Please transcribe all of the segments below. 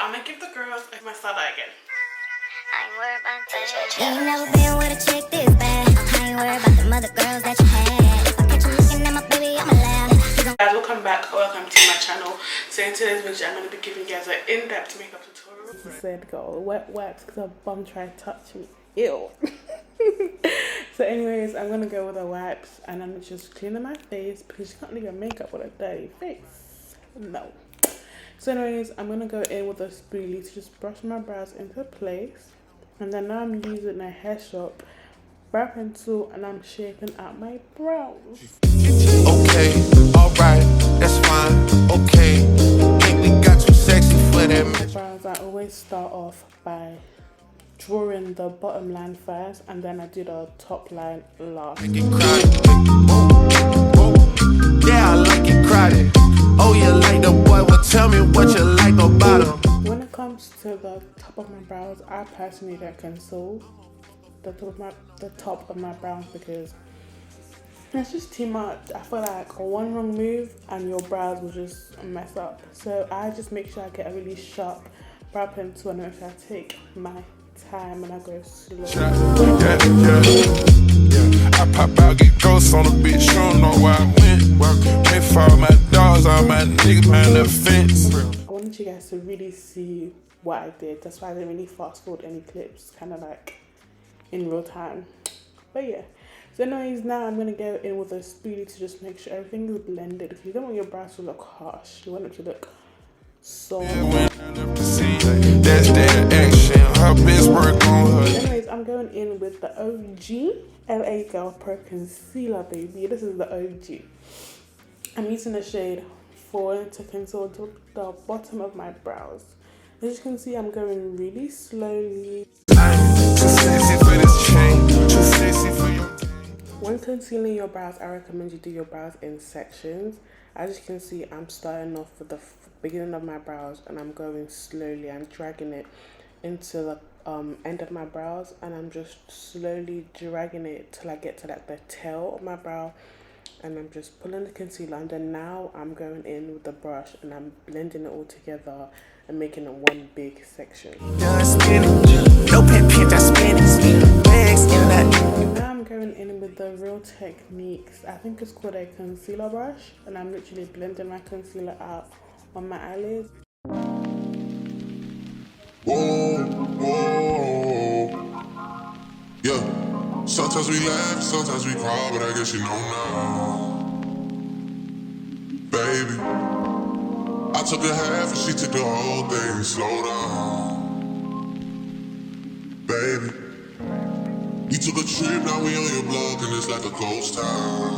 I'm gonna give the girls a masala again. I ain't worried about that. You ain't never been with a chick this bad. I ain't worried about the mother girls that you had. If I catch you looking at my baby, I'ma laugh. Guys, welcome back. Welcome to my channel. So in today's video, I'm gonna be giving you guys an in-depth makeup tutorial. She said, "Girl, wet wipes because her bum tried to touch me." Ew. So anyways, I'm gonna go with the wipes and I'm just cleaning my face because you can't leave your makeup with a dirty face. No. So anyways, I'm gonna go in with a spoolie to just brush my brows into place, and then now I'm using a hair shop brow pencil and I'm shaping out my brows. Okay, alright, that's fine. Okay, think we got too sexy for that. My brows, I always start off by drawing the bottom line first and then I do the top line last. Make it crowded. Yeah, I like it crowded. Oh, you like the boy? Well, tell me what you like about him. When it comes to the top of my brows, I personally don't conceal the top of my brows because it's just too much. I feel like one wrong move and your brows will just mess up. So I just make sure I get a really sharp brow pencil and make sure I take my time and I go slow. Yeah. I pop out, get ghosts on the bitch. You don't know where I went. Pay for all my dogs, all my niggas behind the fence. I wanted you guys to really see what I did. That's why I didn't really fast forward any clips, kind of like in real time. But yeah. So anyways, now I'm going to go in with a spoolie to just make sure everything is blended. If you don't want your brows to look harsh, you want it to look soft. That's that action. Her best work on her. Anyways, I'm going in with the OG LA Girl Pro Concealer, baby. This is the OG. I'm using the shade 4 to conceal the bottom of my brows. As you can see, I'm going really slowly. When concealing your brows, I recommend you do your brows in sections. As you can see, I'm starting off with the beginning of my brows and I'm going slowly. I'm dragging it into the end of my brows and I'm just slowly dragging it till I get to like the tail of my brow, and I'm just pulling the concealer, and then now I'm going in with the brush and I'm blending it all together and making it one big section. Now I'm going in with the Real Techniques, I think it's called a concealer brush, and I'm literally blending my concealer out on my eyelids. Whoa, whoa. Yeah, sometimes we laugh, sometimes we cry, but I guess you know now. Baby, I took a half and she took the whole thing. Slow down. Baby, you took a trip, now we on your block and it's like a ghost town.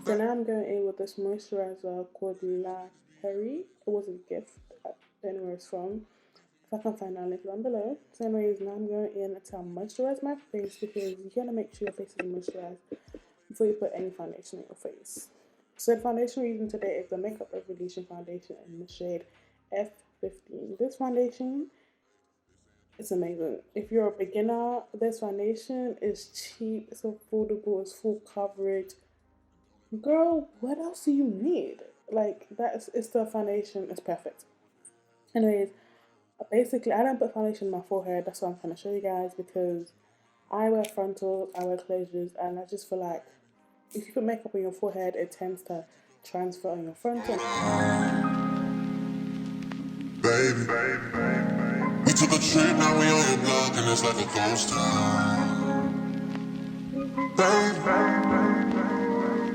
So now I'm going in with this moisturizer called La Prairie. It was a gift. I don't know where it's from. If I can find out, link down below. So anyways, now I'm going in to moisturize my face because you gotta make sure your face is moisturized before you put any foundation on your face. So the foundation we're using today is the Makeup Revolution foundation in the shade F15. This foundation is amazing. If you're a beginner, this foundation is cheap, it's affordable, it's full coverage. Girl, what else do you need? Like, it's the foundation, it's perfect. Anyways, basically, I don't put foundation on my forehead. That's what I'm trying to show you guys because I wear frontals, I wear closures, and I just feel like if you put makeup on your forehead, it tends to transfer on your frontal. Baby, we took a trip, now we on your block and it's like a ghost town. Baby,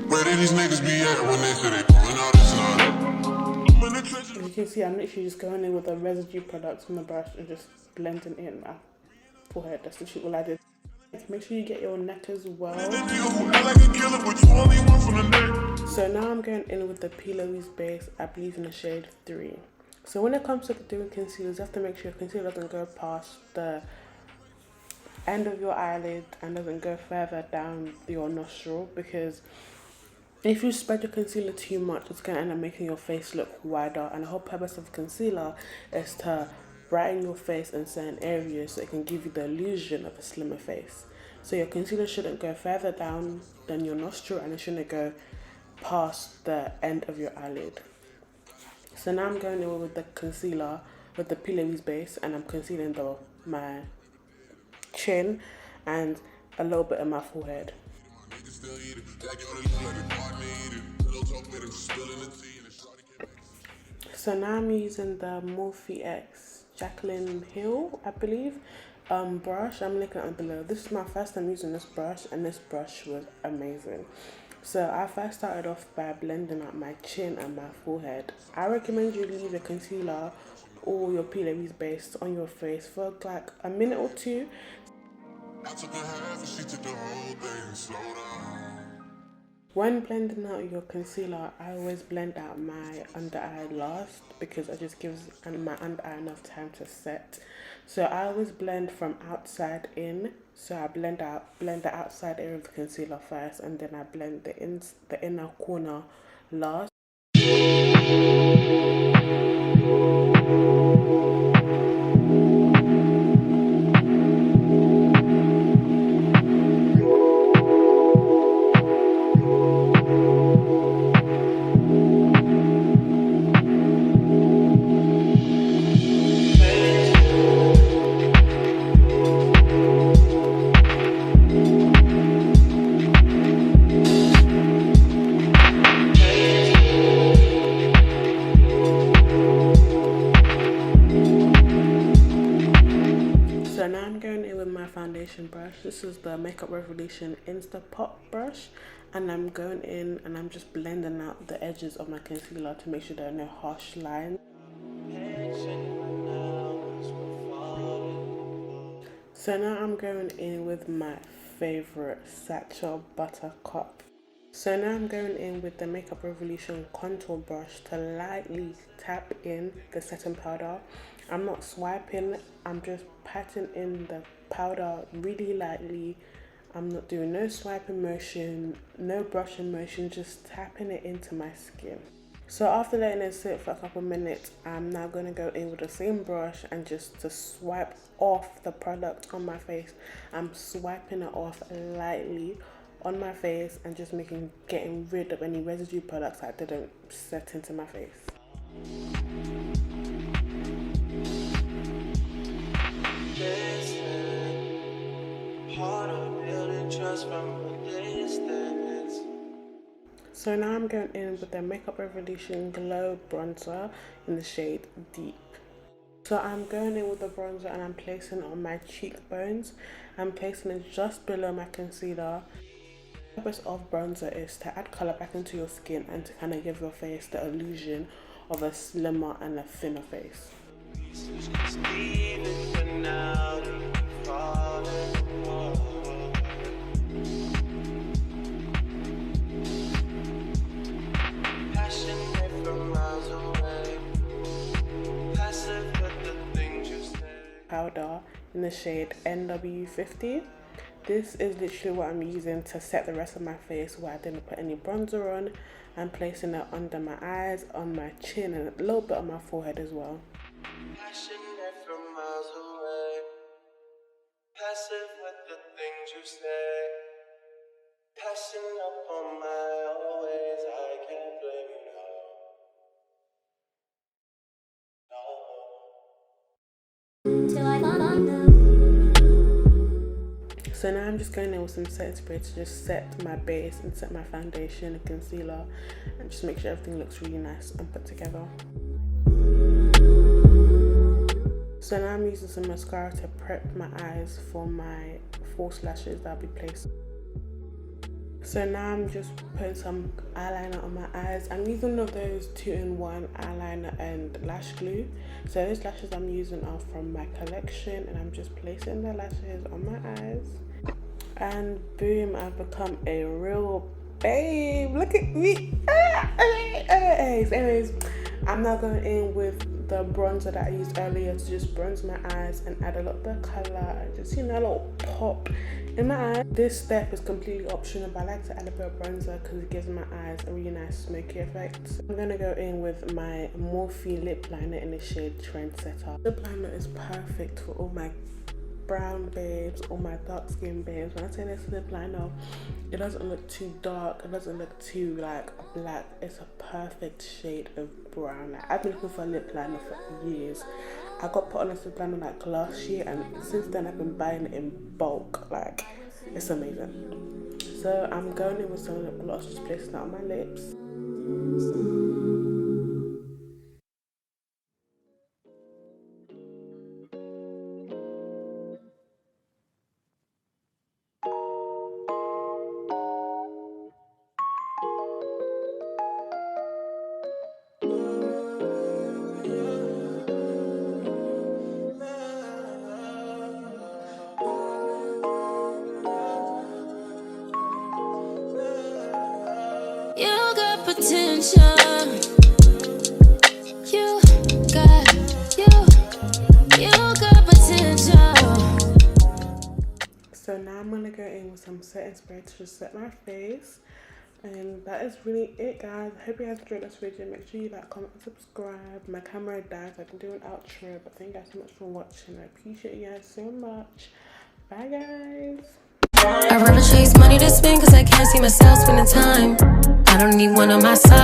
where did these niggas be at when they say they going out this night? As you can see, I'm literally just going in with the residue products from the brush and just blending in my forehead. That's literally all I did. Make sure you get your neck as well. So now I'm going in with the P. Louise base, I believe in the shade 3. So when it comes to doing concealers, you have to make sure your concealer doesn't go past the end of your eyelid and doesn't go further down your nostril, because if you spread your concealer too much, it's going to end up making your face look wider, and the whole purpose of concealer is to brighten your face in certain areas so it can give you the illusion of a slimmer face. So your concealer shouldn't go further down than your nostril and it shouldn't go past the end of your eyelid. So now I'm going in with the concealer with the P. Louise base, and I'm concealing my chin and a little bit of my forehead. So now I'm using the Morphe X Jacqueline Hill, I believe, brush. I'm looking at below. This is my first time using this brush, and this brush was amazing. So I first started off by blending out my chin and my forehead. I recommend you leave the concealer or your P. Louise base on your face for like a minute or two. I took a half and she took the whole thing. Slow down. When blending out your concealer, I always blend out my under eye last because it just gives my under eye enough time to set. So I always blend from outside in. So I blend the outside area of the concealer first, and then I blend the inner corner last. So now I'm going in with my foundation brush. This is the Makeup Revolution Insta Pop brush, and I'm going in and I'm just blending out the edges of my concealer to make sure there are no harsh lines. So now I'm going in with my favorite Satchel Buttercup. So now I'm going in with the Makeup Revolution contour brush to lightly tap in the setting powder. I'm not swiping, I'm just patting in the powder really lightly. I'm not doing no swiping motion, no brushing motion, just tapping it into my skin. So after letting it sit for a couple minutes, I'm now going to go in with the same brush and just to swipe off the product on my face. I'm swiping it off lightly on my face and just getting rid of any residue products that didn't set into my face. So now I'm going in with the Makeup Revolution Glow Bronzer in the shade Deep. So I'm going in with the bronzer and I'm placing it on my cheekbones. I'm placing it just below my concealer. The purpose of bronzer is to add colour back into your skin and to kind of give your face the illusion of a slimmer and a thinner face. Powder in the shade NW50. This is literally what I'm using to set the rest of my face where I didn't put any bronzer on. I'm placing it under my eyes, on my chin, and a little bit on my forehead as well. Passive with the things you say, passing up on my always, I can't blame you now. So now I'm just going in with some setting spray to just set my base and set my foundation and concealer and just make sure everything looks really nice and put together. So now I'm using some mascara to prep my eyes for my false lashes that I'll be placing. So now I'm just putting some eyeliner on my eyes. I'm using one of those 2-in-1 eyeliner and lash glue. So those lashes I'm using are from my collection, and I'm just placing the lashes on my eyes. And boom, I've become a real babe. Look at me. Anyways, I'm now going in with the bronzer that I used earlier to just bronze my eyes and add a little bit of colour and just, a little pop in my eye. This step is completely optional, but I like to add a bit of bronzer because it gives my eyes a really nice smoky effect. I'm going to go in with my Morphe lip liner in the shade Trendsetter. Lip liner is perfect for all my brown babes or my dark skin babes, when I say this lip liner, it doesn't look too dark, it doesn't look too like black. It's a perfect shade of brown. Like, I've been looking for a lip liner for years. I got put on this lip liner like last year, and since then I've been buying it in bulk. Like, it's amazing. So I'm going in with some lip gloss, just placing it on my lips. You got potential. You got potential. So now I'm gonna go in with some setting spray to just set my face. And that is really it, guys. I hope you guys enjoyed this video. Make sure you like, comment, and subscribe. My camera died, so I can do an outro. But thank you guys so much for watching. I appreciate you guys so much. Bye, guys. I'd rather chase money to spend, cause I can't see myself spending time. I don't need one on my side.